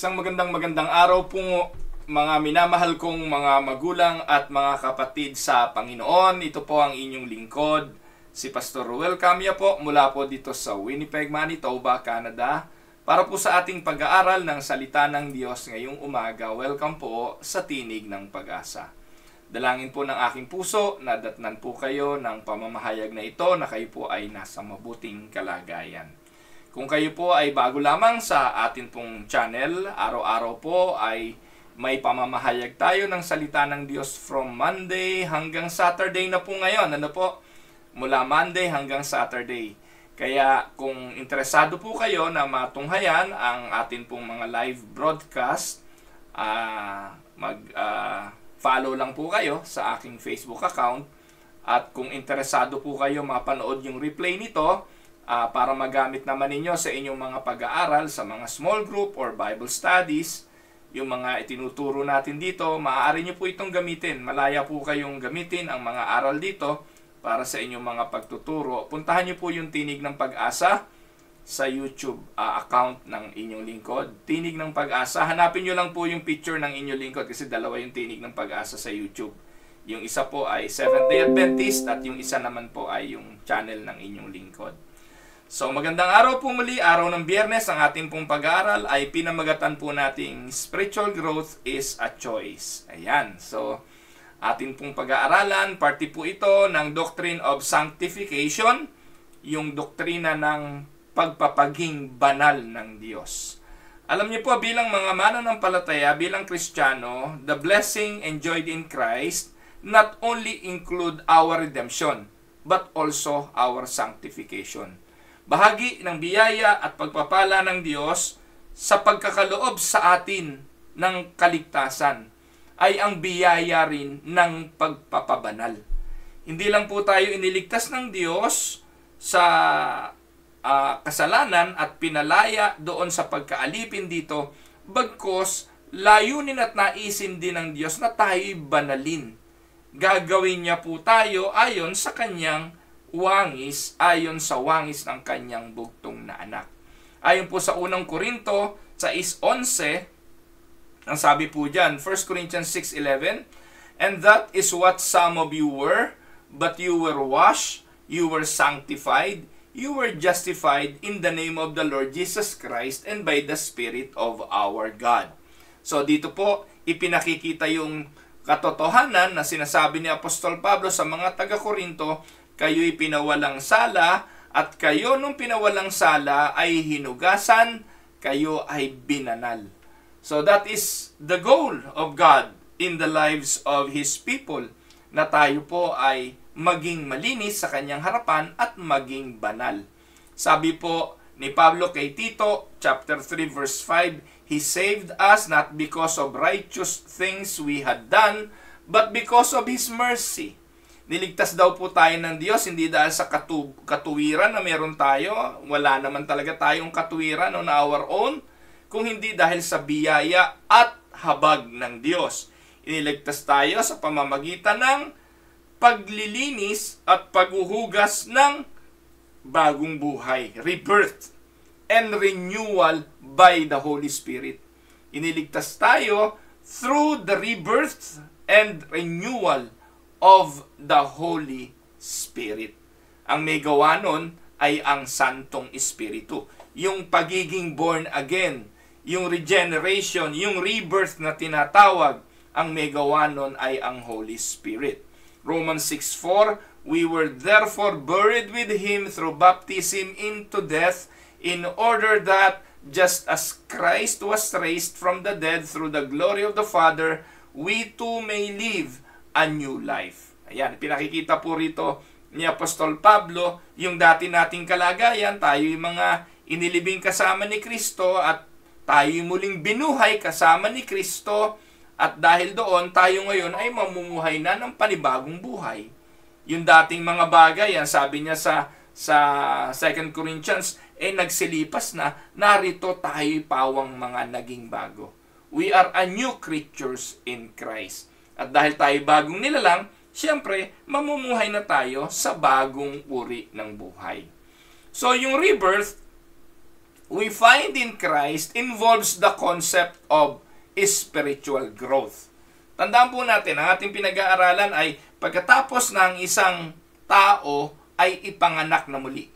Isang magandang araw po mga minamahal kong mga magulang at mga kapatid sa Panginoon. Ito po ang inyong lingkod, si Pastor Ruel Camia po mula po dito sa Winnipeg, Manitoba, Canada para po sa ating pag-aaral ng salita ng Diyos ngayong umaga. Welcome po sa Tinig ng Pag-asa. Dalangin po ng aking puso na datnan po kayo ng pamamahayag na ito na kayo po ay nasa mabuting kalagayan. Kung kayo po ay bago lamang sa atin pong channel, araw-araw po ay may pamamahayag tayo ng salita ng Diyos from Monday hanggang Saturday na po ngayon. Ano po? Mula Monday hanggang Saturday. Kaya kung interesado po kayo na matunghayan ang atin pong mga live broadcast, follow lang po kayo sa aking Facebook account. At kung interesado po kayo mapanood yung replay nito, para magamit naman ninyo sa inyong mga pag-aaral sa mga small group or Bible studies, yung mga itinuturo natin dito, maaari nyo po itong gamitin. Malaya po kayong gamitin ang mga aral dito para sa inyong mga pagtuturo. Puntahan nyo po yung Tinig ng Pag-asa sa YouTube account ng inyong lingkod. Tinig ng Pag-asa. Hanapin nyo lang po yung picture ng inyong lingkod kasi dalawa yung Tinig ng Pag-asa sa YouTube. Yung isa po ay Seventh-day Adventist at yung isa naman po ay yung channel ng inyong lingkod. So magandang araw po muli, araw ng Biyernes. Ang ating pong pag-aaral ay pinamagatan po nating Spiritual Growth is a Choice. Ayan, so ating pong pag-aaralan, parte po ito ng Doctrine of Sanctification, yung doktrina ng pagpapaging banal ng Diyos. Alam niyo po, bilang mga mananampalataya, bilang Kristiyano, the blessing enjoyed in Christ not only include our redemption, but also our sanctification. Bahagi ng biyaya at pagpapala ng Diyos sa pagkakaloob sa atin ng kaligtasan ay ang biyaya rin ng pagpapabanal. Hindi lang po tayo iniligtas ng Diyos sa kasalanan at pinalaya doon sa pagkaalipin dito, bagkus layunin at naisin din ng Diyos na tayo'y banalin. Gagawin niya po tayo ayon sa kanyang wangis, ayon sa wangis ng kanyang bugtong na anak. Ayon po sa unang Korinto 6:11, ang sabi po dyan, 1 Corinthians 6:11, and that is what some of you were, but you were washed, you were sanctified, you were justified in the name of the Lord Jesus Christ and by the Spirit of our God. So dito po, ipinakikita yung katotohanan na sinasabi ni Apostol Pablo sa mga taga-Korinto, kayo'y pinawalang sala, at kayo nung pinawalang sala ay hinugasan, kayo ay binanal. So that is the goal of God in the lives of His people, na tayo po ay maging malinis sa kanyang harapan at maging banal. Sabi po ni Pablo kay Tito, chapter 3, verse 5, He saved us not because of righteous things we had done, but because of His mercy. Niligtas daw po tayo ng Diyos, hindi dahil sa katuwiran na meron tayo. Wala naman talaga tayong katuwiran on our own, kung hindi dahil sa biyaya at habag ng Diyos. Iniligtas tayo sa pamamagitan ng paglilinis at paghuhugas ng bagong buhay, rebirth and renewal by the Holy Spirit. Iniligtas tayo through the rebirth and renewal of the Holy Spirit. Ang may gawa nun ay ang Santong Espiritu. Yung pagiging born again, yung regeneration, yung rebirth na tinatawag, ang may gawa nun ay ang Holy Spirit. Romans 6:4, we were therefore buried with Him through baptism into death, in order that, just as Christ was raised from the dead through the glory of the Father, we too may live a new life. Ayan, pinakikita po rito ni Apostol Pablo yung dati nating kalagayan. Tayo yung mga inilibing kasama ni Kristo at tayo muling binuhay kasama ni Kristo, at dahil doon tayo ngayon ay mamumuhay na ng panibagong buhay. Yung dating mga bagay, yan sabi niya sa 2 Corinthians, nagsilipas na, narito tayo pawang mga naging bago. We are a new creatures in Christ. At dahil tayo bagong nilalang, siyempre, mamumuhay na tayo sa bagong uri ng buhay. So, yung rebirth we find in Christ involves the concept of spiritual growth. Tandaan po natin, ang ating pinag-aaralan ay pagkatapos ng isang tao ay ipanganak na muli.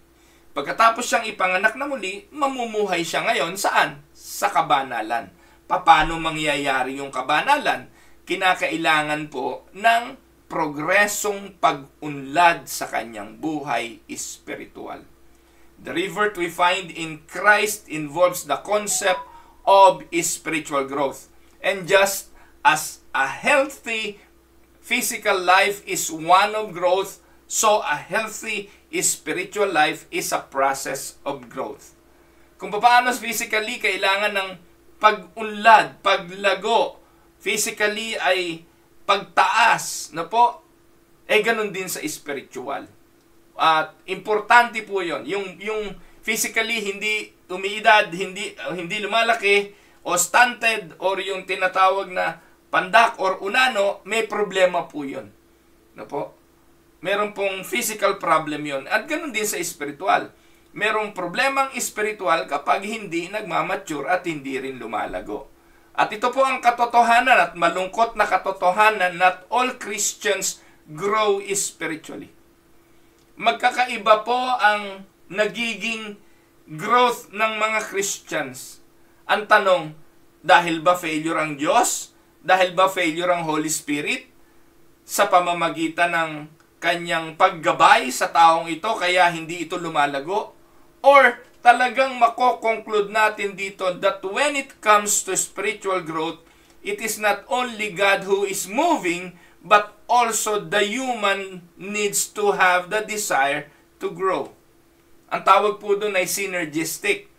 Pagkatapos siyang ipanganak na muli, mamumuhay siya ngayon saan? Sa kabanalan. Paano mangyayari yung kabanalan? Kinakailangan po ng progresong pag-unlad sa kanyang buhay espiritual. The revert we find in Christ involves the concept of spiritual growth. And just as a healthy physical life is one of growth, so a healthy spiritual life is a process of growth. Kung paano physically kailangan ng pag-unlad, paglago, physically ay pagtaas, na po, ganun din sa spiritual. At importante po 'yon. Yung physically hindi umiidad, hindi lumalaki o stunted or yung tinatawag na pandak or unano, may problema po 'yon. Na po? Meron pong physical problem 'yon. At ganun din sa spiritual. Merong problemang spiritual kapag hindi nagmamature at hindi rin lumalago. At ito po ang katotohanan at malungkot na katotohanan, not all Christians grow spiritually. Magkakaiba po ang nagiging growth ng mga Christians. Ang tanong, dahil ba failure ang Diyos? Dahil ba failure ang Holy Spirit? Sa pamamagitan ng kanyang paggabay sa taong ito, kaya hindi ito lumalago? Or talagang mako-conclude natin dito that when it comes to spiritual growth, it is not only God who is moving, but also the human needs to have the desire to grow. Ang tawag po doon ay synergistic.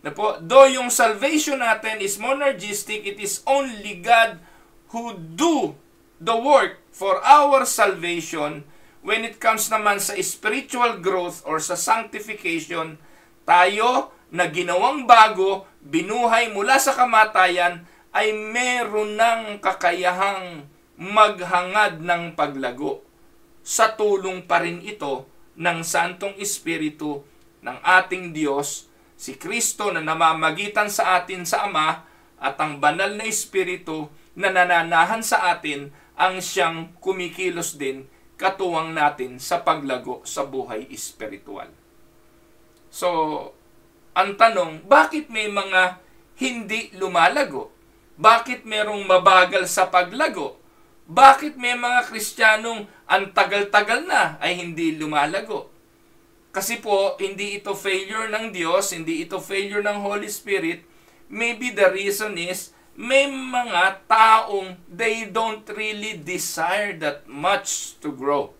Na po, though yung salvation natin is monergistic, it is only God who do the work for our salvation. When it comes naman sa spiritual growth or sa sanctification, tayo na ginawang bago, binuhay mula sa kamatayan, ay meron ng kakayahang maghangad ng paglago. Sa tulong pa rin ito ng Santong Espiritu ng ating Diyos, si Kristo na namamagitan sa atin sa Ama, at ang banal na Espiritu na nananahan sa atin ang siyang kumikilos din katuwang natin sa paglago sa buhay espiritual. So, ang tanong, bakit may mga hindi lumalago? Bakit merong mabagal sa paglago? Bakit may mga Kristiyanong ang tagal-tagal na ay hindi lumalago? Kasi po, hindi ito failure ng Diyos, hindi ito failure ng Holy Spirit. Maybe the reason is, may mga taong they don't really desire that much to grow.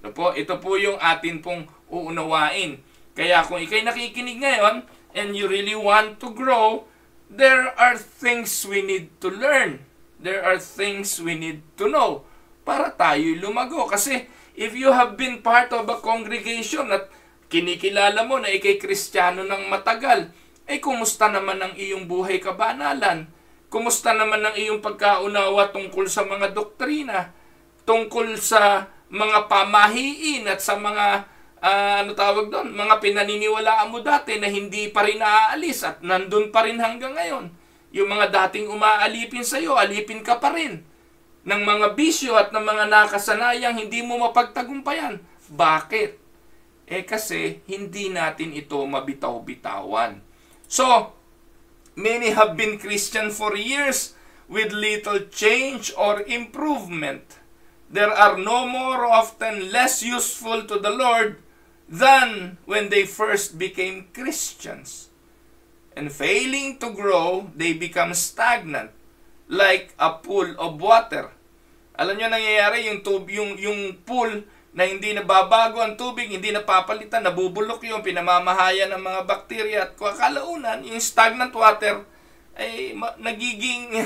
Ito po yung atin pong uunawain. Kaya kung ikay nakikinig ngayon and you really want to grow, there are things we need to learn. There are things we need to know para tayo lumago. Kasi if you have been part of a congregation at kinikilala mo na ikay Kristiyano ng matagal, kumusta naman ang iyong buhay kabanalan? Kumusta naman ang iyong pagkaunawa tungkol sa mga doktrina? Tungkol sa mga pamahiin at sa mga mga pinaniniwalaan mo dati na hindi pa rin naaalis at nandun pa rin hanggang ngayon. Yung mga dating umaalipin sa iyo, alipin ka pa rin ng mga bisyo at ng mga nakasanayang hindi mo mapagtagumpayan. Bakit? Kasi hindi natin ito mabitaw-bitawan. So, many have been Christian for years with little change or improvement. There are no more often less useful to the Lord than when they first became Christians. And failing to grow, they become stagnant, like a pool of water. Alam niyo nangyayari, yung pool na hindi nababago ang tubig, hindi napapalitan, nabubulok yung pinamamahayan ng mga bakterya at kalaunan, yung stagnant water ay nagiging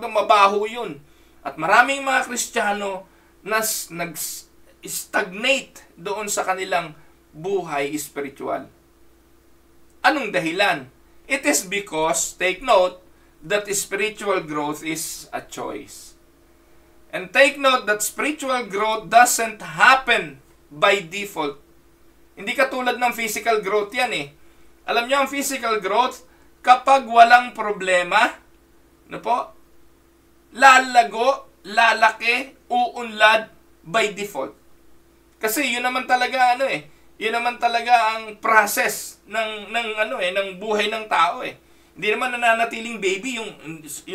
mabaho yun. At maraming mga Kristiyano na nag-stagnate doon sa kanilang buhay spiritual. Anong dahilan? It is because, take note, that spiritual growth is a choice. And take note that spiritual growth doesn't happen by default. Hindi katulad ng physical growth yan Alam niyo ang physical growth, kapag walang problema, ano po, lalago, lalaki, uunlad by default. Kasi yun naman talaga yun naman talaga ang process ng buhay ng tao eh. Hindi naman nananatiling baby yung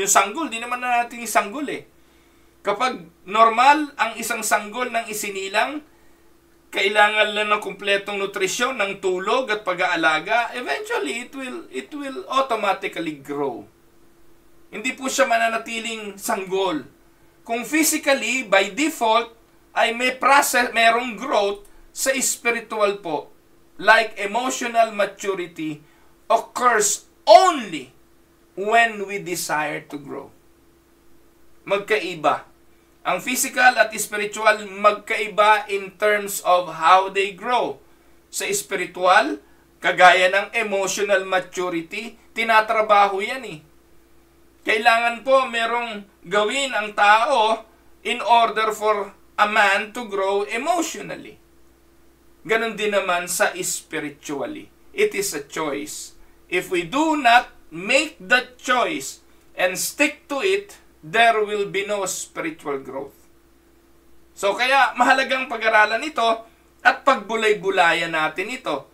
sanggol, hindi naman nananatiling sanggol eh. Kapag normal ang isang sanggol ng isinilang, kailangan lang ng kumpletong nutrisyon, ng tulog at pag-aalaga, eventually it will automatically grow. Hindi po siya mananatiling sanggol. Kung physically, by default, ay may process, merong growth, sa spiritual po, like emotional maturity, occurs only when we desire to grow. Magkaiba. Ang physical at spiritual magkaiba in terms of how they grow. Sa spiritual, kagaya ng emotional maturity, tinatrabaho yan eh. Kailangan po merong gawin ang tao in order for a man to grow emotionally. Ganon din naman sa spiritually. It is a choice. If we do not make that choice and stick to it, there will be no spiritual growth. So kaya mahalagang pag-aralan ito at pagbulay-bulayan natin ito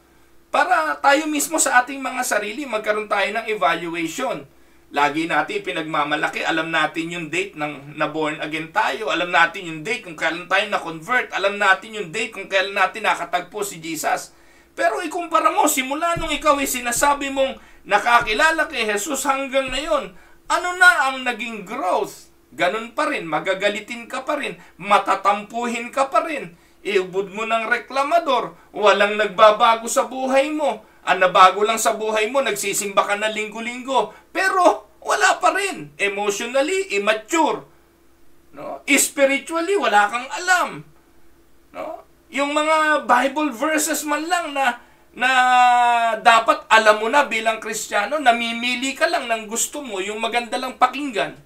para tayo mismo sa ating mga sarili magkaroon tayo ng evaluation. Lagi natin pinagmamalaki, alam natin yung date ng na-born again tayo, alam natin yung date kung kailan tayo na-convert, alam natin yung date kung kailan natin nakatagpo si Jesus. Pero ikumpara mo, simula nung ikaw ay sinasabi mong nakakilala kay Jesus hanggang ngayon, ano na ang naging growth? Ganun pa rin, magagalitin ka pa rin, matatampuhin ka pa rin, iubod mo ng reklamador, walang nagbabago sa buhay mo. Ang nabago lang sa buhay mo, nagsisimba ka na linggo-linggo, pero wala pa rin. Emotionally, immature. No? Spiritually, wala kang alam. No? Yung mga Bible verses man lang na dapat alam mo na bilang Kristiyano, namimili ka lang ng gusto mo, yung maganda lang pakinggan.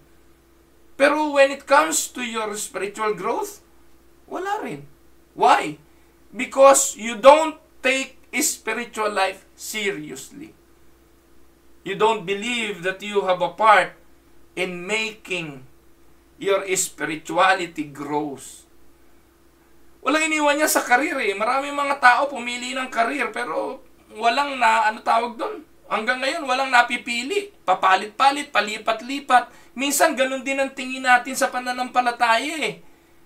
Pero when it comes to your spiritual growth, wala rin. Why? Because you don't take spiritual life seriously. You don't believe that you have a part in making your spirituality grows. Walang iniwan niya sa karir eh. Maraming mga tao pumili ng karir pero walang tawag doon? Hanggang ngayon, walang napipili. Papalit-palit, palipat-lipat. Minsan, ganun din ang tingin natin sa pananampalataya eh.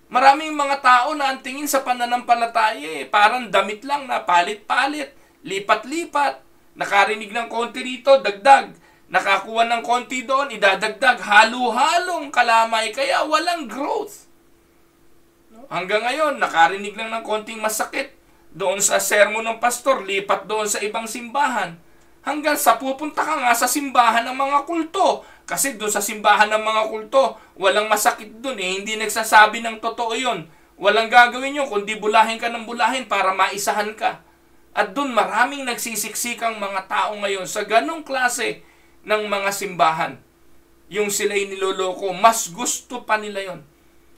Maraming mga tao na ang tingin sa pananampalataya eh. Parang damit lang na palit-palit, lipat-lipat. Nakarinig ng konti rito, dagdag. Nakakuha ng konti doon, idadagdag. Halo-halong kalamay, kaya walang growth. Hanggang ngayon, nakarinig lang ng konting masakit. Doon sa sermon ng pastor, lipat doon sa ibang simbahan. Hanggang sa pupunta ka nga sa simbahan ng mga kulto. Kasi doon sa simbahan ng mga kulto, walang masakit doon eh. Hindi nagsasabi ng totoo yun. Walang gagawin yun, kundi bulahin ka ng bulahin para maisahan ka. At doon maraming nagsisiksikang mga tao ngayon sa ganong klase ng mga simbahan. Yung sila'y niloloko, mas gusto pa nila yon.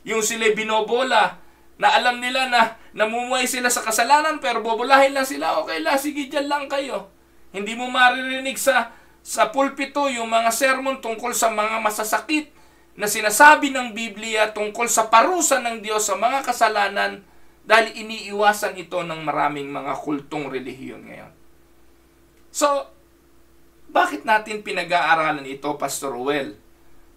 Yung sila'y binobola, na alam nila na namumuhay sila sa kasalanan pero bobolahin lang sila, okay lang, sige dyan lang kayo. Hindi mo maririnig sa pulpito yung mga sermon tungkol sa mga masasakit na sinasabi ng Biblia tungkol sa parusa ng Diyos sa mga kasalanan dahil iniiwasan ito ng maraming mga kultong relihiyon ngayon. So, bakit natin pinag-aaralan ito, Pastor Ruel?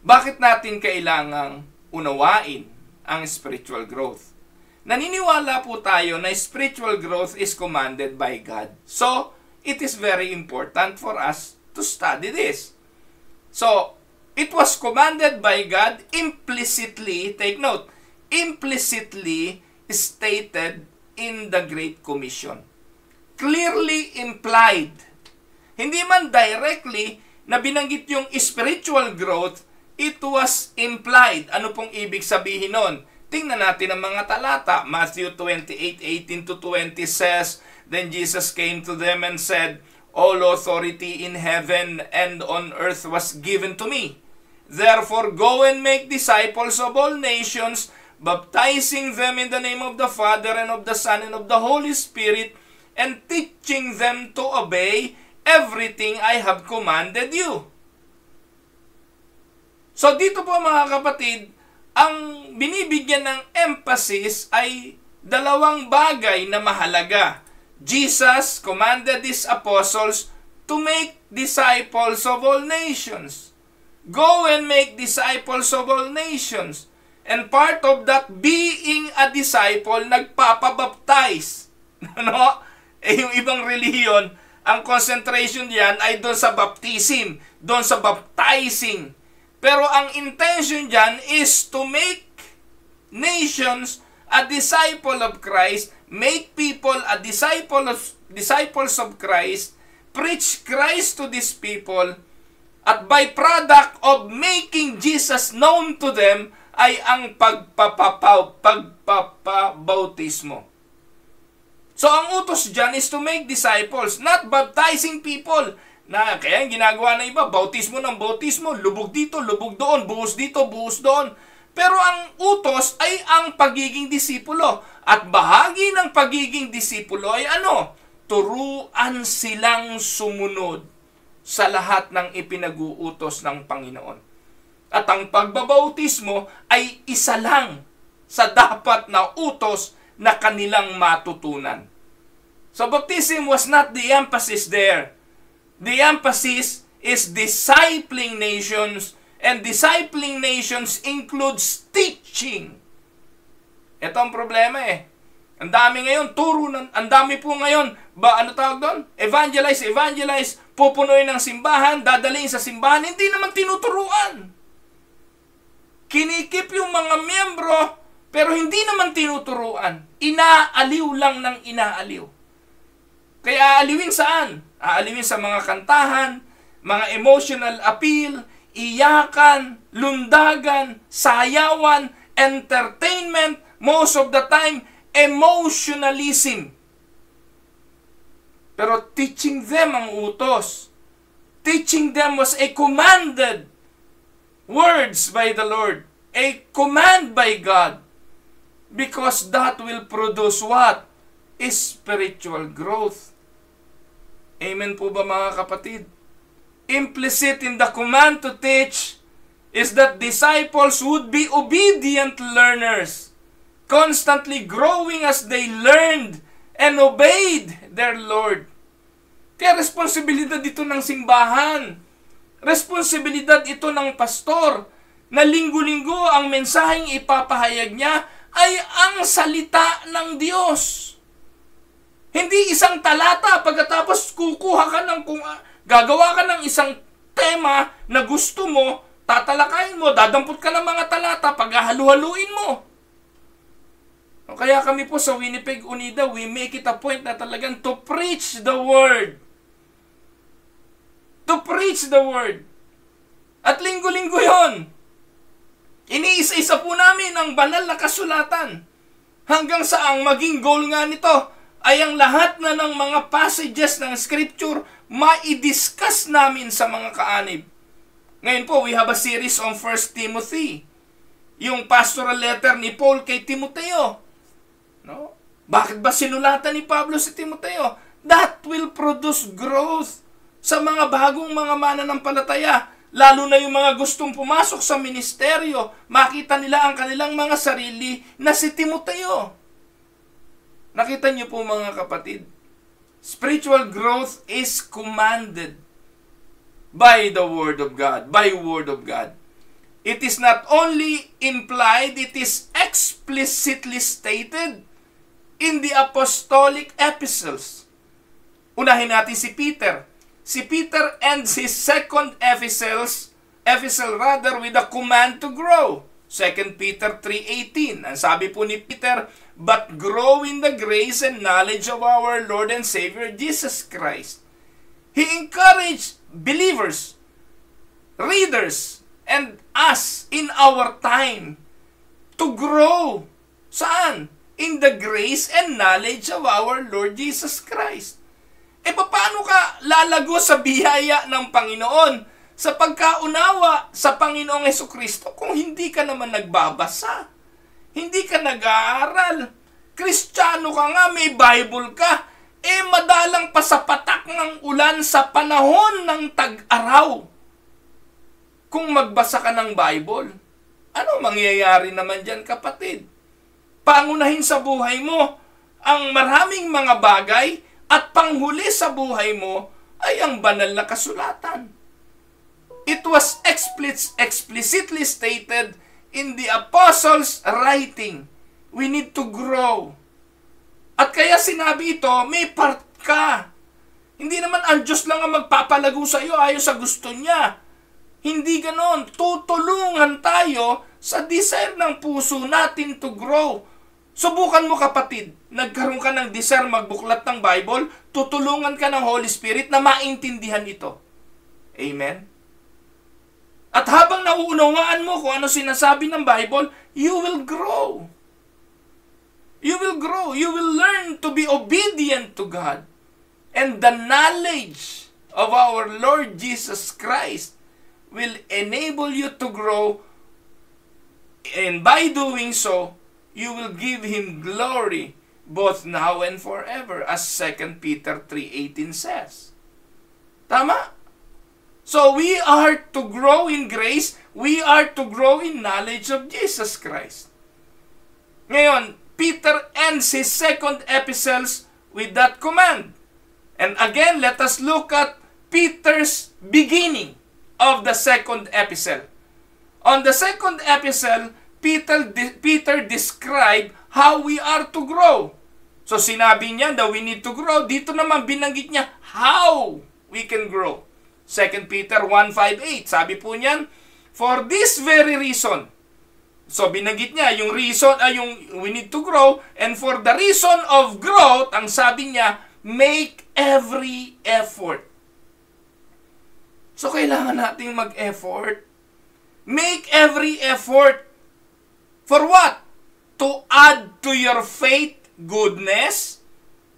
Bakit natin kailangang unawain ang spiritual growth? Naniniwala po tayo na spiritual growth is commanded by God. So, it is very important for us to study this. So, it was commanded by God implicitly, take note, implicitly stated in the Great Commission. Clearly implied. Hindi man directly na binanggit yung spiritual growth, it was implied. Ano pong ibig sabihin nun? Tingnan natin ang mga talata. Matthew 28:18-20 says, Then Jesus came to them and said, All authority in heaven and on earth was given to me. Therefore, go and make disciples of all nations, baptizing them in the name of the Father and of the Son and of the Holy Spirit, and teaching them to obey everything I have commanded you. So dito po mga kapatid, ang binibigyan ng emphasis ay dalawang bagay na mahalaga. Jesus commanded His apostles to make disciples of all nations. Go and make disciples of all nations. And part of that being a disciple, nagpapabaptize. No? Yung ibang relihiyon, ang concentration diyan ay doon sa baptism, doon sa baptizing. Pero ang intention diyan is to make nations a disciple of Christ, make people a disciples of Christ, preach Christ to these people, at by product of making Jesus known to them ay ang pagpapabautismo. So ang utos dyan is to make disciples, not baptizing people. Na kaya yung ginagawa ng iba, bautismo ng bautismo, lubog dito, lubog doon, buhos dito, buhos doon. Pero ang utos ay ang pagiging disipulo. At bahagi ng pagiging disipulo ay ano? Turuan silang sumunod sa lahat ng ipinag-uutos ng Panginoon. At ang pagbabautismo ay isa lang sa dapat na utos na kanilang matutunan. So baptism was not the emphasis there. The emphasis is discipling nations, and discipling nations includes teaching. Ito ang problema eh. Ang dami ngayon, ang dami po ngayon, ano tawag doon? Evangelize, pupunuin ng simbahan, dadalhin sa simbahan, hindi naman tinuturuan. Kinikip yung mga miyembro, pero hindi naman tinuturuan. Inaaliw lang ng inaaliw. Kaya aaliwin saan? Aaliwin sa mga kantahan, mga emotional appeal, iyakan, lundagan, sayawan, entertainment, most of the time, emotionalism. Pero teaching them ang utos. Teaching them was a commanded words by the Lord. A command by God. Because that will produce what? Is spiritual growth. Amen po ba mga kapatid? Implicit in the command to teach is that disciples would be obedient learners, constantly growing as they learned and obeyed their Lord. Kaya responsibilidad ito ng simbahan. Responsibilidad ito ng pastor na linggo-linggo ang mensaheng ipapahayag niya ay ang salita ng Diyos. Hindi isang talata pagkatapos kukuha ka ng gagawa ka ng isang tema na gusto mo, tatalakayin mo, dadampot ka ng mga talata, paghahalu-haluin mo. Kaya kami po sa Winnipeg Unida, we make it a point na talagang to preach the Word. To preach the Word. At linggo-linggo yon. Iniisa-isa po namin ang banal na kasulatan. Hanggang sa ang maging goal nga nito ay ang lahat na ng mga passages ng Scripture ma-discuss namin sa mga kaanib. Ngayon po, we have a series on 1 Timothy. Yung pastoral letter ni Paul kay Timoteo. No? Bakit ba sinulatan ni Pablo si Timoteo? That will produce growth sa mga bagong mga mananampalataya. Lalo na yung mga gustong pumasok sa ministeryo, makita nila ang kanilang mga sarili na si Timoteo. Nakita niyo po mga kapatid, spiritual growth is commanded by the Word of God, by Word of God. It is not only implied, it is explicitly stated in the apostolic epistles. Unahin natin si Peter. Si Peter ends his second epistle with a command to grow. 2 Peter 3:18. Ang sabi po ni Peter, but grow in the grace and knowledge of our Lord and Savior Jesus Christ. He encouraged believers, readers, and us in our time to grow. Saan? In the grace and knowledge of our Lord Jesus Christ. Paano ka lalago sa biyaya ng Panginoon? Sa pagkaunawa sa Panginoong Hesukristo kung hindi ka naman nagbabasa, hindi ka nag-aaral, Kristiyano ka nga, may Bible ka, madalang pa sa patak ng ulan sa panahon ng tag-araw. Kung magbasa ka ng Bible, ano mangyayari naman dyan, kapatid? Pangunahin sa buhay mo ang maraming mga bagay at panghuli sa buhay mo ay ang banal na kasulatan. It was explicitly stated in the apostles' writing. We need to grow. At kaya sinabi ito, may part ka. Hindi naman ang Diyos lang ang magpapalago sa iyo ayon sa gusto niya. Hindi ganon. Tutulungan tayo sa desire ng puso natin to grow. Subukan mo, kapatid. Nagkaroon ka ng desire magbuklat ng Bible, tutulungan ka ng Holy Spirit na maintindihan ito. Amen? At habang nauunawaan mo kung ano sinasabi ng Bible, you will grow. You will grow. You will learn to be obedient to God. And the knowledge of our Lord Jesus Christ will enable you to grow. And by doing so, you will give Him glory both now and forever, as 2 Peter 3:18 says. Tama? So we are to grow in grace, we are to grow in knowledge of Jesus Christ. Ngayon, Peter ends his second epistles with that command. And again, let us look at Peter's beginning of the second epistle. On the second epistle, Peter described how we are to grow. So sinabi niya that we need to grow. Dito naman binanggit niya how we can grow. 2 Peter 1:5-8. Sabi po niyan, for this very reason. So binanggit niya yung reason ay yung we need to grow, and for the reason of growth, ang sabi niya, make every effort. So kailangan nating mag-effort. Make every effort. For what? To add to your faith goodness,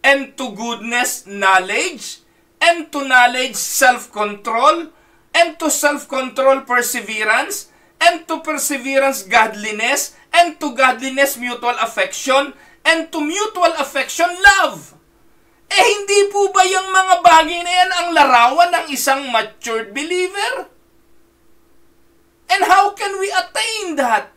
and to goodness knowledge, and to knowledge self-control, and to self-control perseverance, and to perseverance godliness, and to godliness mutual affection, and to mutual affection love. Hindi po ba yung mga bagay na yan ang larawan ng isang matured believer? And how can we attain that?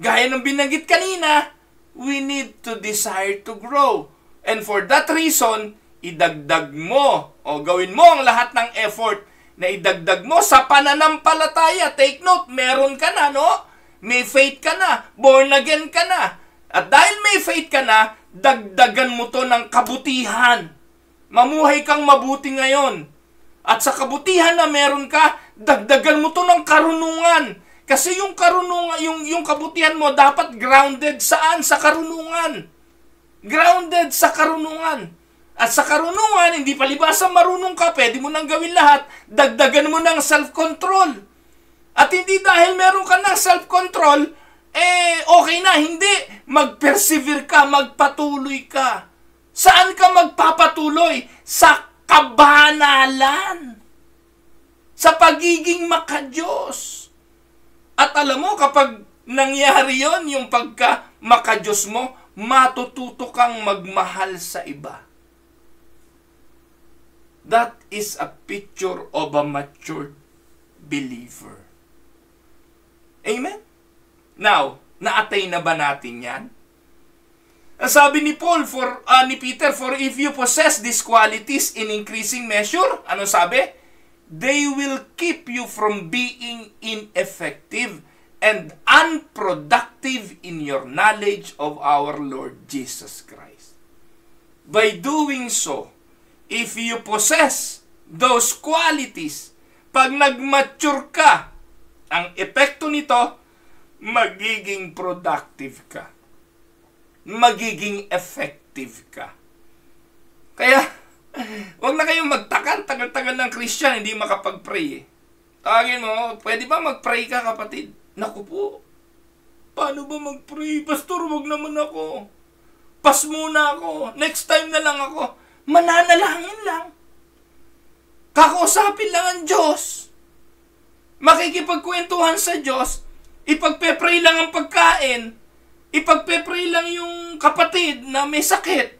Gaya ng binanggit kanina, we need to desire to grow. And for that reason, idagdag mo o gawin mo ang lahat ng effort na idagdag mo sa pananampalataya. Take note, meron ka na, no? May faith ka na, born again ka na. At dahil may faith ka na, dagdagan mo to ng kabutihan. Mamuhay kang mabuti ngayon. At sa kabutihan na meron ka, dagdagan mo to ng karunungan. Kasi yung karunungan, yung kabutihan mo dapat grounded saan? Sa karunungan. Grounded sa karunungan. At sa karunungan, hindi palibasa marunong ka, pwede mo nang gawin lahat, dagdagan mo ng self-control. At hindi dahil meron ka ng self-control, okay na, hindi. Mag-persevere ka, magpatuloy ka. Saan ka magpapatuloy? Sa kabanalan. Sa pagiging makadiyos. At alam mo, kapag nangyari yon, yung pagka-makadiyos mo, matututo kang magmahal sa iba. That is a picture of a matured believer. Amen? Now, na-attain na ba natin yan? Sabi ni Paul, ni Peter, for if you possess these qualities in increasing measure, ano sabi? They will keep you from being ineffective and unproductive in your knowledge of our Lord Jesus Christ. By doing so, if you possess those qualities, pag nag-mature ka, ang epekto nito, magiging productive ka. Magiging effective ka. Kaya, huwag na kayong magtakan, tagal-tagal ng Christian, hindi makapag-pray eh. Tawagin mo, pwede ba mag-pray ka, kapatid? Naku po, paano ba mag-pray? Pastor, huwag naman ako. Pas muna ako. Next time na lang ako. Mananalangin lang. Kakausapin lang ang Diyos. Makikipagkwentuhan sa Diyos. Ipagpe-pray lang ang pagkain. Ipagpe-pray lang yung kapatid na may sakit.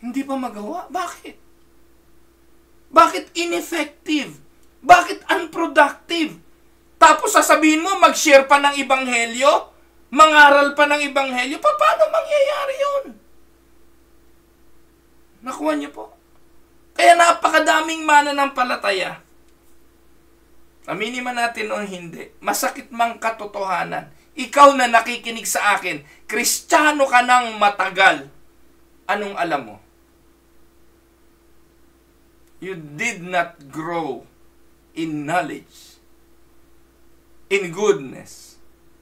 Hindi pa magawa. Bakit? Bakit ineffective? Bakit unproductive? Tapos sasabihin mo, mag-share pa ng ebanghelyo? Mangaral pa ng ebanghelyo? Paano mangyayari yun? Nakuha niyo po? Kaya napakadaming mananampalataya. Aminin man natin o hindi, masakit mang katotohanan. Ikaw na nakikinig sa akin, Kristiyano ka ng matagal. Anong alam mo? You did not grow in knowledge, in goodness,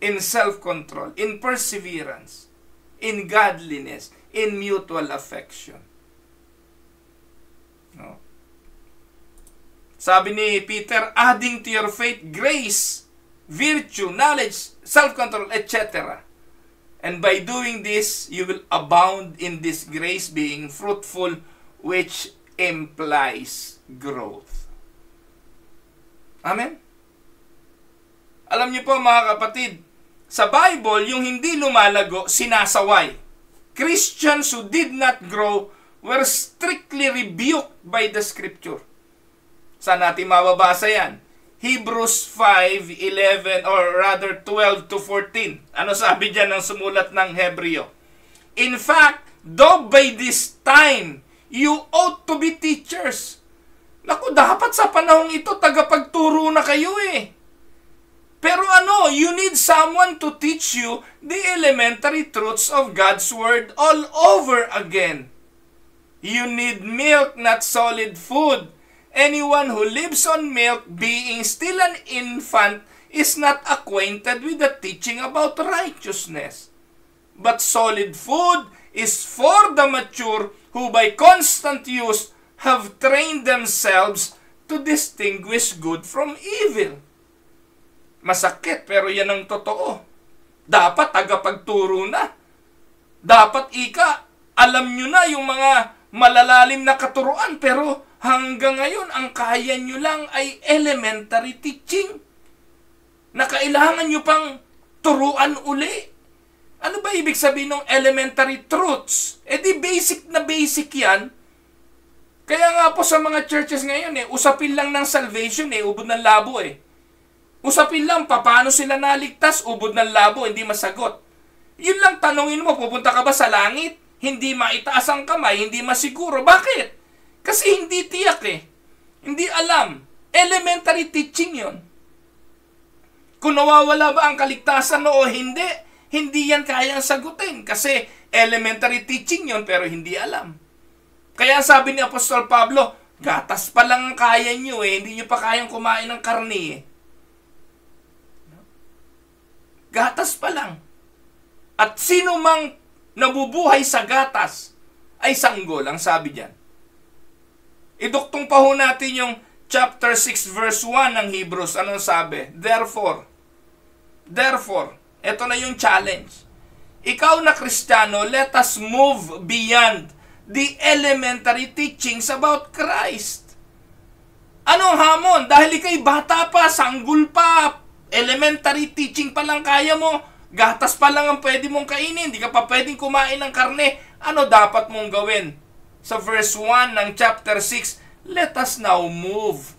in self-control, in perseverance, in godliness, in mutual affection. No? Sabi ni Peter, adding to your faith grace, virtue, knowledge, self-control, etc. And by doing this, you will abound in this grace, being fruitful, which implies growth. Amen? Alam niyo po mga kapatid, sa Bible, yung hindi lumalago, sinasaway. Christians who did not grow were strictly rebuked by the Scripture. Saan natin mababasa yan? Hebrews 5:11 or rather 12 to 14. Ano sabi dyan ng sumulat ng Hebreo? In fact, though by this time, you ought to be teachers. Naku, dapat sa panahong ito, tagapagturo na kayo eh. Pero you need someone to teach you the elementary truths of God's Word all over again. You need milk, not solid food. Anyone who lives on milk, being still an infant, is not acquainted with the teaching about righteousness. But solid food is for the mature, who by constant use have trained themselves to distinguish good from evil. Masakit, pero yan ang totoo. Dapat tagapagturo na. Dapat alam nyo na yung mga malalalim na katuruan, pero hanggang ngayon, ang kaya nyo lang ay elementary teaching. Na kailangan nyo pang turuan uli. Ano ba ibig sabihin ng elementary truths? Di basic na basic yan. Kaya nga po sa mga churches ngayon, usapin lang ng salvation, ubod ng labo Usapin lang, paano sila naligtas, ubod ng labo, hindi masagot. Yun lang tanongin mo, pupunta ka ba sa langit? Hindi maitaas ang kamay, hindi masiguro. Bakit? Kasi hindi tiyak Hindi alam. Elementary teaching yon. Kung nawawala ba ang kaligtasan o hindi, hindi yan kayang sagutin. Kasi elementary teaching yon pero hindi alam. Kaya sabi ni Apostol Pablo, gatas pa lang ang kaya nyo hindi nyo pa kayang kumain ng karne Gatas pa lang. At sino mang nabubuhay sa gatas ay sanggol, ang sabi diyan. Iduktong pa ho natin yung chapter 6 verse 1 ng Hebrews. Anong sabi? Therefore, ito na yung challenge. Ikaw na Kristiyano, let us move beyond the elementary teachings about Christ. Anong hamon? Dahil ikay bata pa, sanggol pa, elementary teaching pa lang kaya mo, gatas pa lang ang pwede mong kainin, hindi ka pa pwedeng kumain ng karne, ano dapat mong gawin? Sa verse 1 ng chapter 6, let us now move.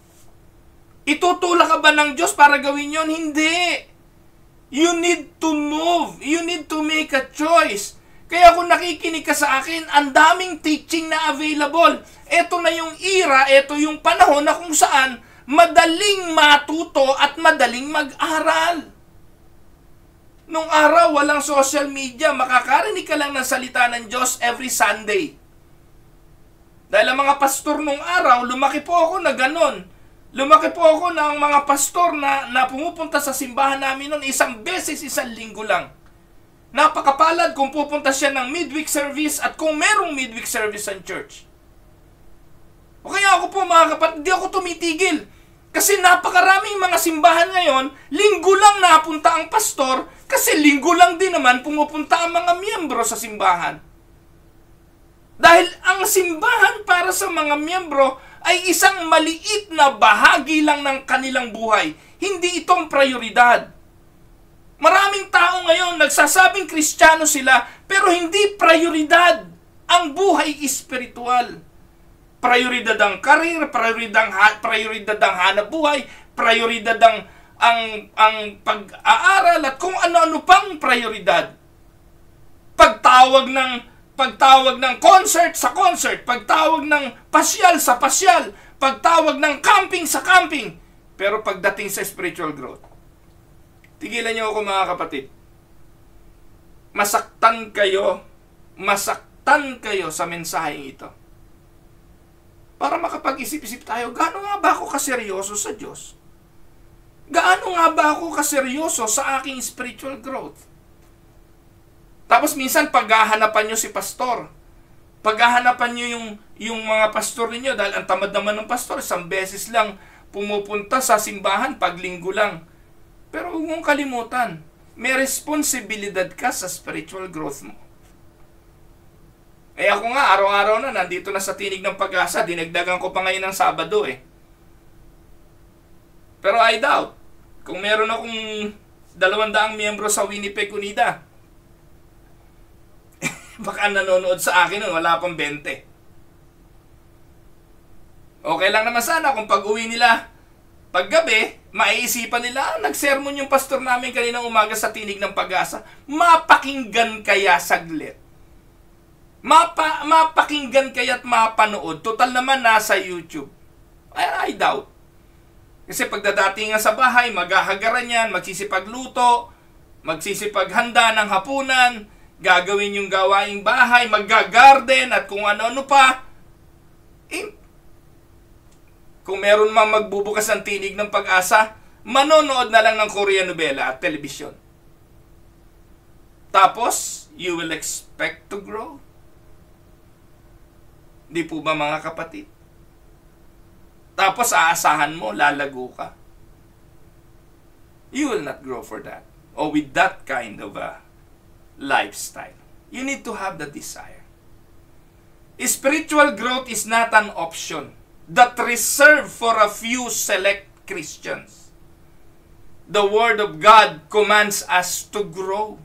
Itutulak ka ba ng Diyos para gawin yon? Hindi. You need to move. You need to make a choice. Kaya kung nakikinig ka sa akin, ang daming teaching na available. Ito na yung era, ito yung panahon na kung saan madaling matuto at madaling mag-aral. Nung araw, walang social media, makakarinig ka lang ng salita ng Diyos every Sunday. Dahil ang mga pastor nung araw, lumaki po ako na ganon. Lumaki po ako ng mga pastor na pumupunta sa simbahan namin noon isang beses, isang linggo lang. Napakapalad kung pupunta siya ng midweek service at kung merong midweek service ang church. O kaya ako po mga kapatid, di ako tumitigil. Kasi napakaraming mga simbahan ngayon, linggo lang napunta ang pastor, kasi linggo lang din naman pumupunta ang mga miyembro sa simbahan. Dahil ang simbahan para sa mga miyembro ay isang maliit na bahagi lang ng kanilang buhay. Hindi itong prioridad. Maraming tao ngayon nagsasabing Kristiyano sila, pero hindi prioridad ang buhay espiritual. Prioridad ang karir, prioridad ang hanap buhay, prioridad ang pag-aaral at kung ano-ano pang prioridad. Pagtawag ng concert sa concert, pagtawag ng pasyal sa pasyal, pagtawag ng camping sa camping. Pero pagdating sa spiritual growth, tigilan niyo ako mga kapatid. Masaktan kayo sa mensaheng ito. Para makapag-isip-isip tayo, gaano nga ba ako kaseryoso sa Diyos? Gaano nga ba ako kaseryoso sa aking spiritual growth? Tapos minsan paghahanapan nyo si pastor. Paghahanapan nyo yung mga pastor ninyo dahil ang tamad naman ng pastor, isang beses lang pumupunta sa simbahan, paglinggo lang. Pero huwag mong kalimutan, may responsibilidad ka sa spiritual growth mo. Ako nga, araw-araw na, nandito na sa Tinig ng Pag-asa, dinagdagan ko pa ngayon ng Sabado Pero I doubt, kung meron akong 200 miyembro sa Winnipeg, Unida, baka nanonood sa akin nun, wala pang 20. Okay lang naman sana kung pag-uwi nila, paggabi, maiisipan nila, nagsermon yung pastor namin kaninang umaga sa Tinig ng Pag-asa, mapakinggan kaya saglit. Mapakinggan kaya't mapanood. Total naman nasa YouTube. I doubt. Kasi pagdadating nga sa bahay, maghahagaran yan, magsisipagluto, magsisipaghanda ng hapunan, gagawin yung gawaing bahay, maggagarden, at kung ano-ano pa. Kung meron mang magbubukas ng Tinig ng Pag-asa, manonood na lang ng Korean novela at telebisyon. Tapos, you will expect to grow. Di po ba mga kapatid? Tapos aasahan mo, lalago ka. You will not grow for that. Or with that kind of a lifestyle. You need to have the desire. Spiritual growth is not an option that reserved for a few select Christians. The Word of God commands us to grow.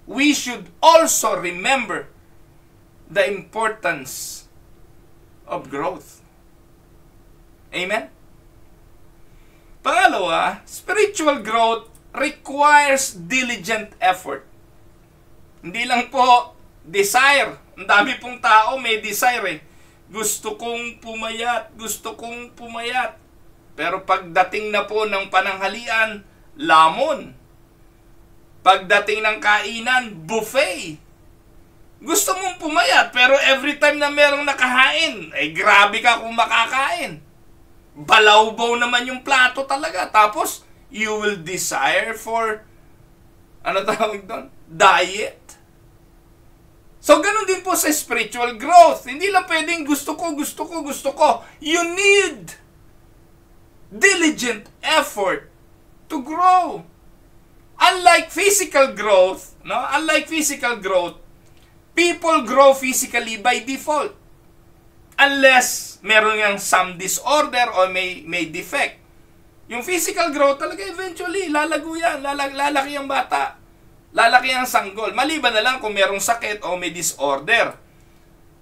We should also remember the importance of growth. Amen? Pangalawa, spiritual growth requires diligent effort. Hindi lang po desire. Ang dami pong tao may desire Gusto kong pumayat. Pero pagdating na po ng pananghalian, lamon. Pagdating ng kainan, buffet. Gusto mong pumayat, pero every time na merong nakahain, grabe ka kung makakain. Balawbaw naman yung plato talaga. Tapos, you will desire for, diet. So, ganun din po sa spiritual growth. Hindi lang pwedeng gusto ko. You need diligent effort to grow. Unlike physical growth, people grow physically by default. Unless meron yung some disorder or may defect. Yung physical growth talaga eventually, lalago yan, lalaki ang bata. Lalaki ang sanggol. Maliban na lang kung merong sakit o may disorder.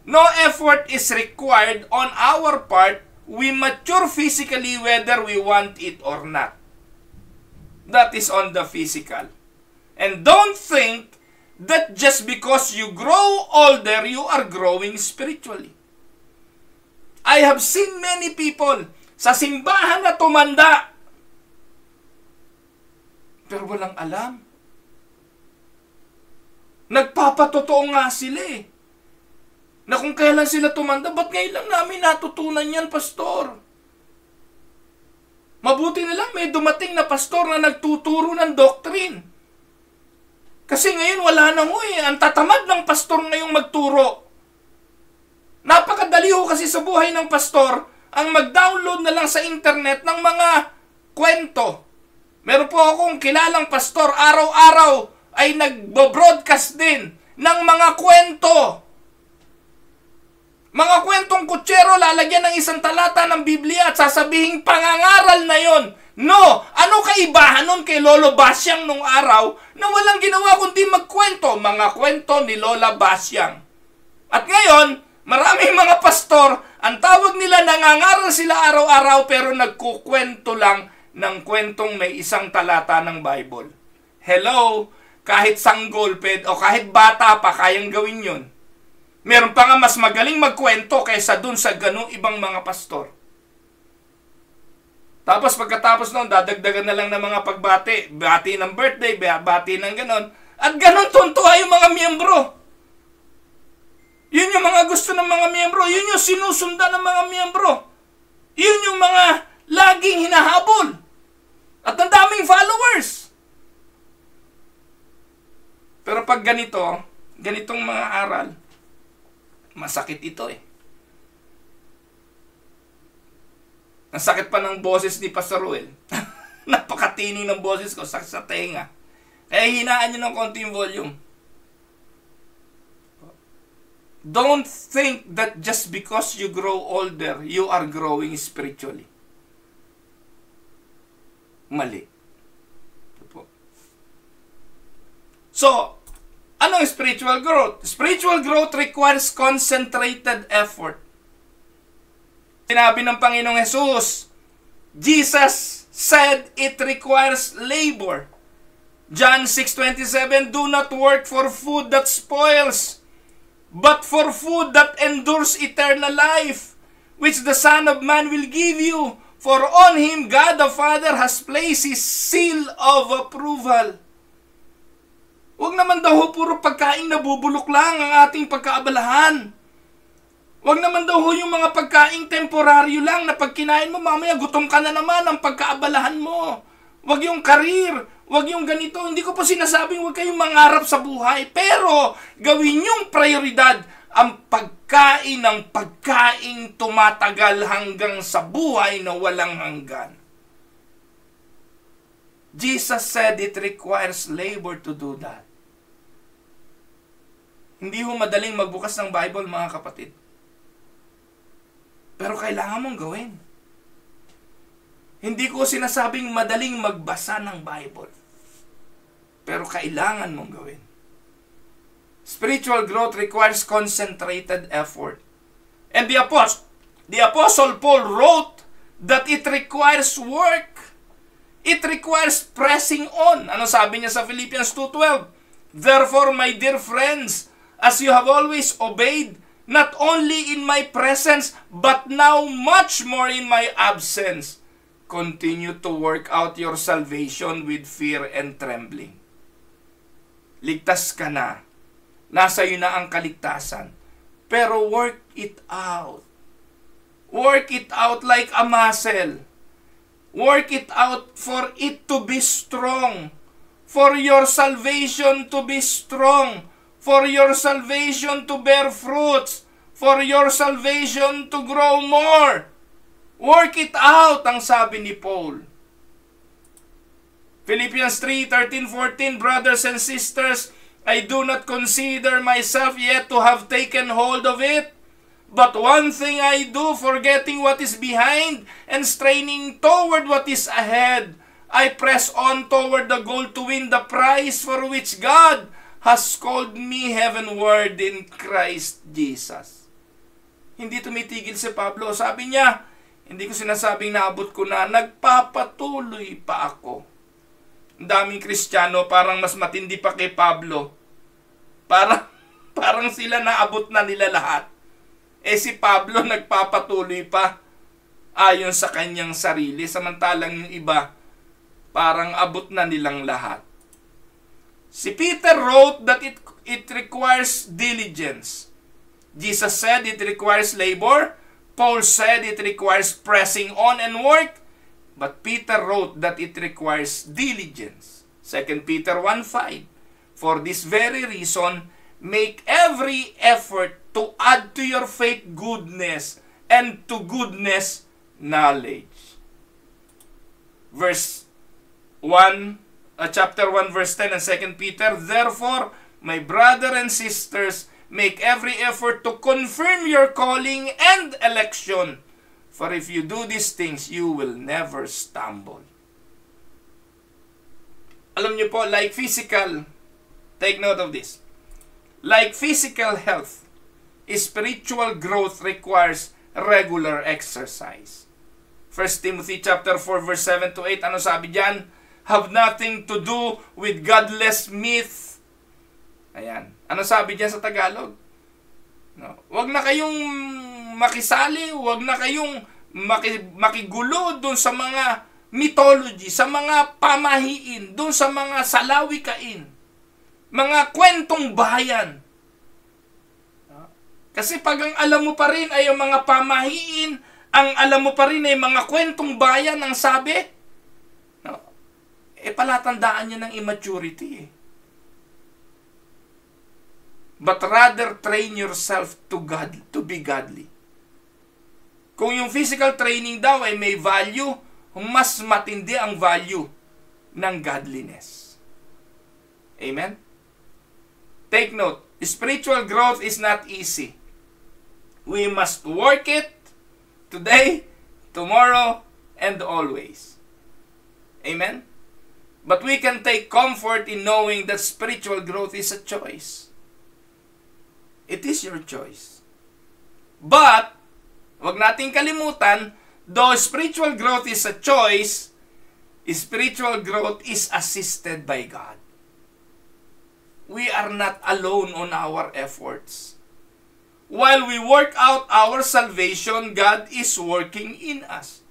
No effort is required on our part. We mature physically whether we want it or not. That is on the physical. And don't think that just because you grow older, you are growing spiritually. I have seen many people sa simbahan na tumanda, pero walang alam. Nagpapatotoo nga sila na kung kailan sila tumanda, ba't ngayon lang namin natutunan yan, pastor? Mabuti na lang may dumating na pastor na nagtuturo ng doctrine. Kasi ngayon wala na ang tatamad ng pastor ngayong magturo. Napakadali kasi sa buhay ng pastor ang mag-download na lang sa internet ng mga kwento. Meron po akong kilalang pastor, araw-araw ay nagbo-broadcast din ng mga kwento. Mga kwentong kutsero, lalagyan ng isang talata ng Biblia at sasabihin pangangaral na yon. No! Ano kaibahan nun kay Lolo Basyang nung araw na walang ginawa kundi magkwento? Mga kwento ni Lola Basyang. At ngayon, maraming mga pastor, ang tawag nila, nangangaral sila araw-araw pero nagkukwento lang ng kwentong may isang talata ng Bible. Hello? Kahit sanggol o kahit bata pa, kayang gawin yun. Meron pa nga mas magaling magkwento kaysa dun sa ganung ibang mga pastor. Tapos pagkatapos noon, dadagdagan na lang ng mga pagbati. Bati ng birthday, bati ng ganon. At ganon tuntua yung mga miyembro. Yun yung mga gusto ng mga miyembro. Yun yung sinusundan ng mga miyembro. Yun yung mga laging hinahabol. At ang daming followers. Pero pag ganitong mga aral, masakit ito eh. Ang sakit pa ng boses ni Pastor Ruel. Napakatining ng boses ko, sakit sa tenga. Kaya hinaan nyo ng konting volume. Don't think that just because you grow older, you are growing spiritually. Mali. So, anong spiritual growth? Spiritual growth requires concentrated effort. Sinabi ng Panginoong Jesus, Jesus said it requires labor. John 6:27, do not work for food that spoils, but for food that endures eternal life, which the Son of Man will give you. For on Him God the Father has placed His seal of approval. Huwag naman daw puro pagkain na bubulok lang ang ating pagkaabalahan. Huwag naman daw yung mga pagkain temporaryo lang na pag kinain mo, mamaya gutom ka na naman ang pagkaabalahan mo. Huwag yung karir, huwag yung ganito. Hindi ko po sinasabing huwag kayong mangarap sa buhay. Pero gawin yung prioridad ang pagkain ng pagkain tumatagal hanggang sa buhay na walang hanggan. Jesus said it requires labor to do that. Hindi ho madaling magbukas ng Bible, mga kapatid. Pero kailangan mong gawin. Hindi ko sinasabing madaling magbasa ng Bible. Pero kailangan mong gawin. Spiritual growth requires concentrated effort. And the Apostle Paul wrote that it requires work. It requires pressing on. Ano sabi niya sa Philippians 2:12? Therefore, my dear friends, as you have always obeyed, not only in my presence, but now much more in my absence, continue to work out your salvation with fear and trembling. Ligtas ka na. Nasa iyo na ang kaligtasan. Pero work it out. Work it out like a muscle. Work it out for it to be strong. For your salvation to be strong. For your salvation to bear fruits. For your salvation to grow more. Work it out, ang sabi ni Paul. Philippians 3:13-14, brothers and sisters, I do not consider myself yet to have taken hold of it. But one thing I do, forgetting what is behind and straining toward what is ahead, I press on toward the goal to win the prize for which God has called me heavenward in Christ Jesus. Hindi tumitigil si Pablo. Sabi niya, hindi ko sinasabing naabot ko na, nagpapatuloy pa ako. Ang daming Kristiyano, parang mas matindi pa kay Pablo. Parang sila naabot na nila lahat. Eh si Pablo nagpapatuloy pa ayon sa kanyang sarili. Samantalang yung iba, parang abot na nilang lahat. Si Peter wrote that it requires diligence. Jesus said it requires labor. Paul said it requires pressing on and work. But Peter wrote that it requires diligence. 2 Peter 1:5. For this very reason, make every effort to add to your faith goodness, and to goodness knowledge. Chapter 1 verse 10 and 2 Peter, therefore, my brother and sisters, make every effort to confirm your calling and election. For if you do these things, you will never stumble. Alam niyo po, like physical, take note of this. Like physical health, spiritual growth requires regular exercise. 1 Timothy chapter 4 verse 7 to 8, ano sabi diyan? Have nothing to do with godless myth. Ayan. Ano sabi diyan sa Tagalog? No. Huwag na kayong makisali, huwag na kayong makigulo doon sa mga mythology, sa mga pamahiin, doon sa mga salawikain, mga kwentong bayan. Kasi pag ang alam mo pa rin ay ang mga pamahiin, ang alam mo pa rin ay mga kwentong bayan ang sabi, no, palatandaan niya ng immaturity. But rather train yourself to be godly. Kung yung physical training daw ay may value, mas matindi ang value ng godliness. Amen? Take note, spiritual growth is not easy. We must work it today, tomorrow, and always. Amen? But we can take comfort in knowing that spiritual growth is a choice. It is your choice. But, wag nating kalimutan, though spiritual growth is a choice, spiritual growth is assisted by God. We are not alone on our efforts. While we work out our salvation, God is working in us.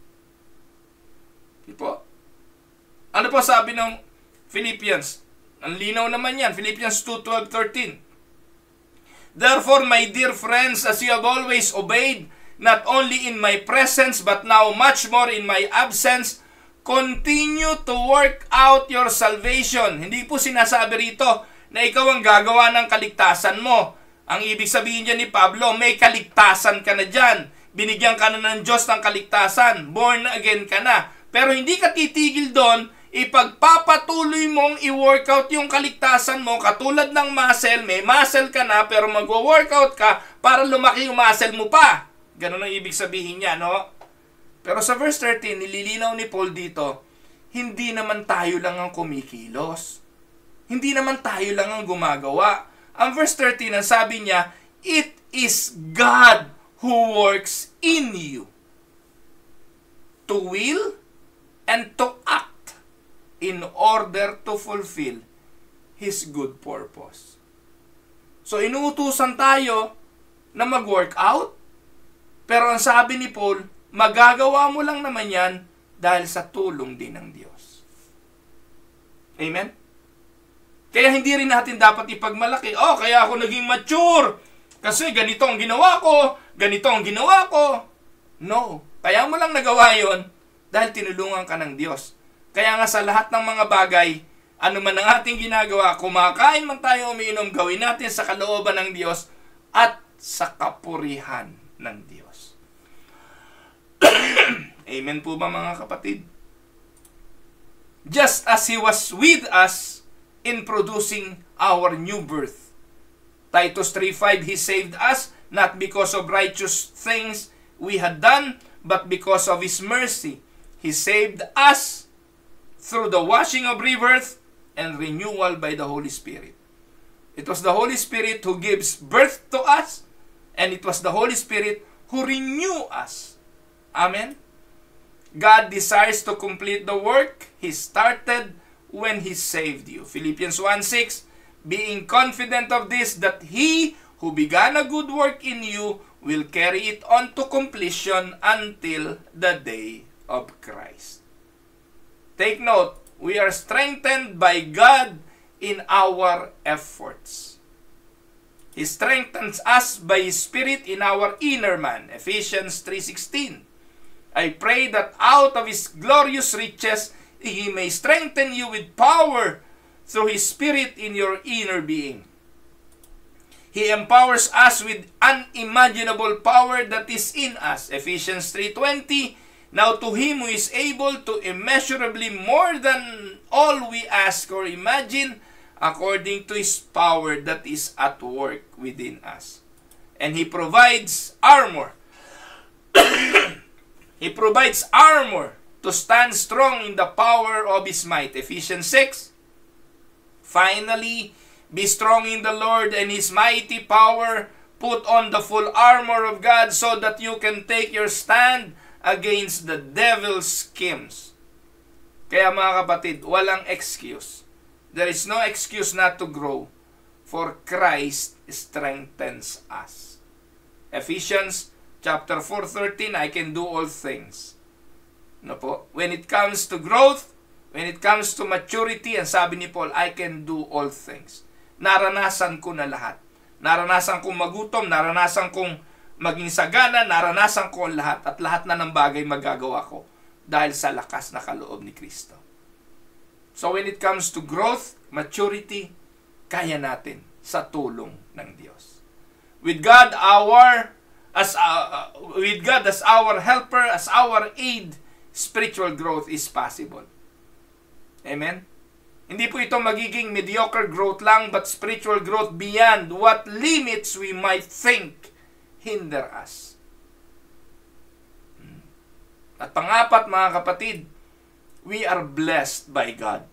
Ano po sabi ng Philippians? Ang linaw naman yan. Philippians 2:12-13. Therefore, my dear friends, as you have always obeyed, not only in my presence, but now much more in my absence, continue to work out your salvation. Hindi po sinasabi rito na ikaw ang gagawa ng kaligtasan mo. Ang ibig sabihin dyan ni Pablo, may kaligtasan ka na dyan. Binigyan ka na ng Diyos ng kaligtasan. Born again ka na. Pero hindi ka titigil doon, ipagpapatuloy mong i-workout yung kaligtasan mo. Katulad ng muscle, may muscle ka na, pero mag-workout ka para lumaki yung muscle mo pa. Ganun ang ibig sabihin niya, no? Pero sa verse 13, nililinaw ni Paul dito, hindi naman tayo lang ang kumikilos. Hindi naman tayo lang ang gumagawa. Ang verse 13, ang sabi niya, it is God who works in you to will and to act in order to fulfill His good purpose. So, inuutusan tayo na mag-workout, pero ang sabi ni Paul, magagawa mo lang naman yan dahil sa tulong din ng Diyos. Amen? Kaya hindi rin natin dapat ipagmalaki, kaya ako naging mature. Kasi ganito ang ginawa ko, ganito ang ginawa ko. No. Kaya mo lang nagawa yon dahil tinulungan ka ng Diyos. Kaya nga sa lahat ng mga bagay, ano man ang ating ginagawa, kumakain man tayo umiinom, gawin natin sa kalooban ng Diyos at sa kapurihan ng Diyos. Amen po ba mga kapatid? Just as He was with us in producing our new birth. Titus 3:5, He saved us not because of righteous things we had done, but because of His mercy. He saved us through the washing of rebirth and renewal by the Holy Spirit. It was the Holy Spirit who gives birth to us, and it was the Holy Spirit who renew us. Amen? God desires to complete the work He started when He saved you. Philippians 1:6, being confident of this, that He who began a good work in you will carry it on to completion until the day of Christ. Take note, we are strengthened by God in our efforts. He strengthens us by His Spirit in our inner man. Ephesians 3:16. I pray that out of His glorious riches, He may strengthen you with power through His Spirit in your inner being. He empowers us with unimaginable power that is in us. Ephesians 3:20. Now to Him who is able to immeasurably more than all we ask or imagine, according to His power that is at work within us. And He provides armor. He provides armor to stand strong in the power of His might. Ephesians 6. Finally, be strong in the Lord and His mighty power. Put on the full armor of God so that you can take your stand against the devil's schemes. Kaya mga kapatid, walang excuse. There is no excuse not to grow, for Christ strengthens us. Ephesians chapter 4:13, I can do all things. No po? When it comes to growth, when it comes to maturity, ang sabi ni Paul, I can do all things. Naranasan ko na lahat. Naranasan kong magutom, naranasan kong maging sagana, naranasan ko ang lahat. At lahat na ng bagay magagawa ko dahil sa lakas na kaloob ni Kristo. So when it comes to growth, maturity, kaya natin sa tulong ng Diyos. With God as our helper, as our aid, spiritual growth is possible. Amen? Hindi po ito magiging mediocre growth lang, but spiritual growth beyond what limits we might think hinder us. At pangapat, mga kapatid, we are blessed by God.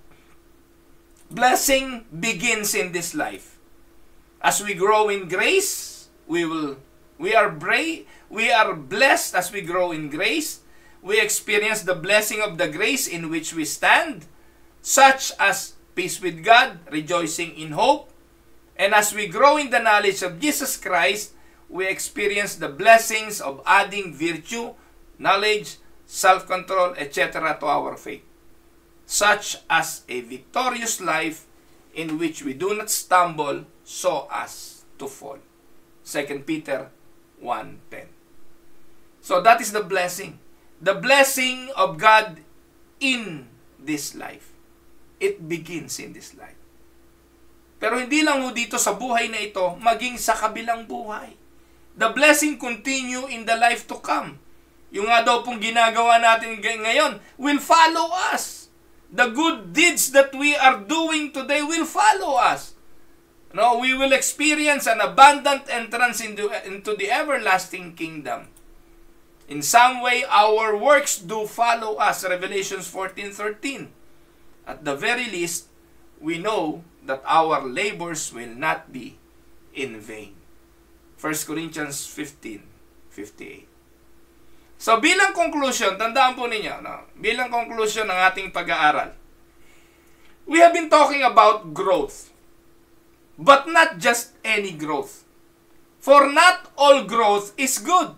Blessing begins in this life. As we grow in grace, we are blessed as we grow in grace. We experience the blessing of the grace in which we stand, such as peace with God, rejoicing in hope. And as we grow in the knowledge of Jesus Christ, we experience the blessings of adding virtue, knowledge, self-control, etc. to our faith, such as a victorious life in which we do not stumble so as to fall. 2 Peter 1:10. So that is the blessing. The blessing of God in this life. It begins in this life. Pero hindi lang ho dito sa buhay na ito, maging sa kabilang buhay. The blessing continue in the life to come. Yung nga daw pong ginagawa natin ngayon will follow us. The good deeds that we are doing today will follow us. No, we will experience an abundant entrance into the everlasting kingdom. In some way, our works do follow us. Revelations 14:13. At the very least, we know that our labors will not be in vain. 1 Corinthians 15:58. So bilang conclusion, tandaan po ninyo, bilang conclusion ng ating pag-aaral, we have been talking about growth. But not just any growth. For not all growth is good.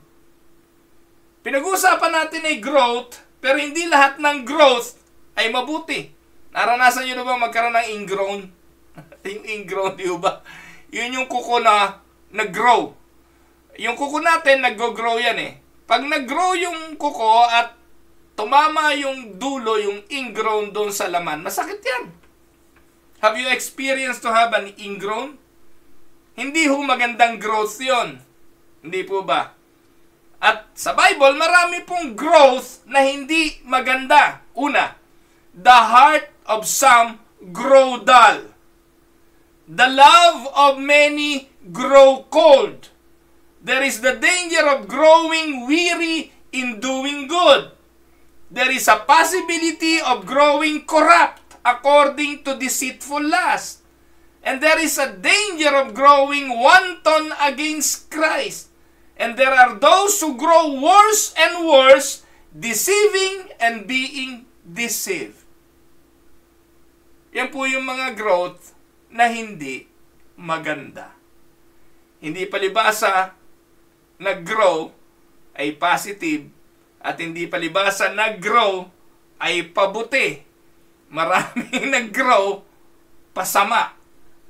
Pinag-uusapan natin ay growth, pero hindi lahat ng growth ay mabuti. Naranasan nyo na ba magkaroon ng ingrown? Yung ingrown, di ba? Yun yung kuko na nag-grow. Yung kuko natin, nag-grow yan eh. Pag nag-grow yung kuko at tumama yung dulo, yung ingrown doon sa laman, masakit yan. Have you experienced to have an ingrown? Hindi ho magandang growth yon. Hindi po ba? At sa Bible, marami pong growth na hindi maganda. Una, the heart of some grow dull. The love of many grow cold. There is the danger of growing weary in doing good. There is a possibility of growing corrupt according to deceitful lust. And there is a danger of growing wanton against Christ. And there are those who grow worse and worse, deceiving and being deceived. Yan po yung mga growth na hindi maganda. Hindi palibasa nag-grow ay positive at hindi palibasa nag-grow ay pabuti. Maraming nag-grow pasama.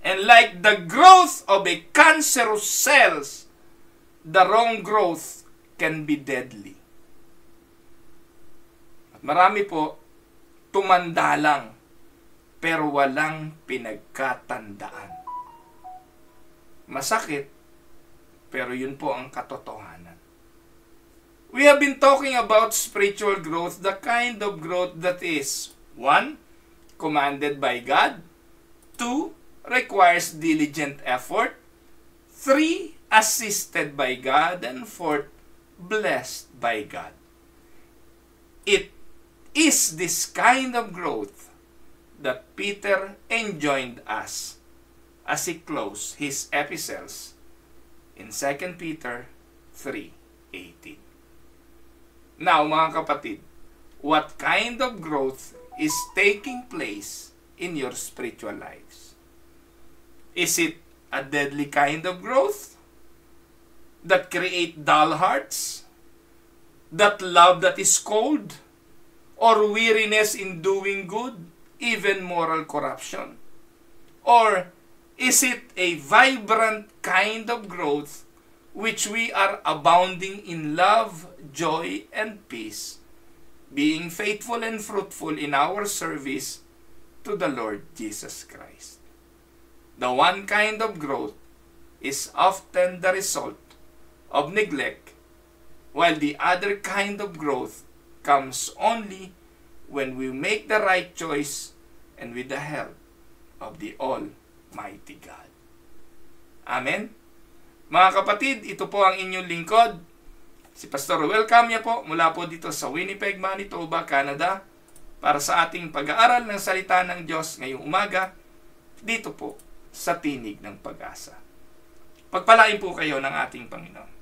And like the growth of a cancerous cells, the wrong growth can be deadly. At marami po tumanda lang pero walang pinagkatandaan. Masakit, pero yun po ang katotohanan. We have been talking about spiritual growth, the kind of growth that is 1. Commanded by God. 2. Requires diligent effort. 3. Assisted by God. And 4. Blessed by God. It is this kind of growth that Peter enjoined us as he closed his epistles in 2 Peter 3:18. Now, mga kapatid, what kind of growth is taking place in your spiritual lives? Is it a deadly kind of growth that create dull hearts, that love that is cold, or weariness in doing good, even moral corruption? Or is it a vibrant kind of growth which we are abounding in love, joy, and peace, being faithful and fruitful in our service to the Lord Jesus Christ? The one kind of growth is often the result of neglect, while the other kind of growth comes only when we make the right choice and with the help of the Almighty God. Amen? Mga kapatid, ito po ang inyong lingkod, si Pastor Ruel Camya po, mula po dito sa Winnipeg, Manitoba, Canada, para sa ating pag-aaral ng salita ng Diyos ngayong umaga, dito po sa Tinig ng Pag-asa. Pagpalain po kayo ng ating Panginoon.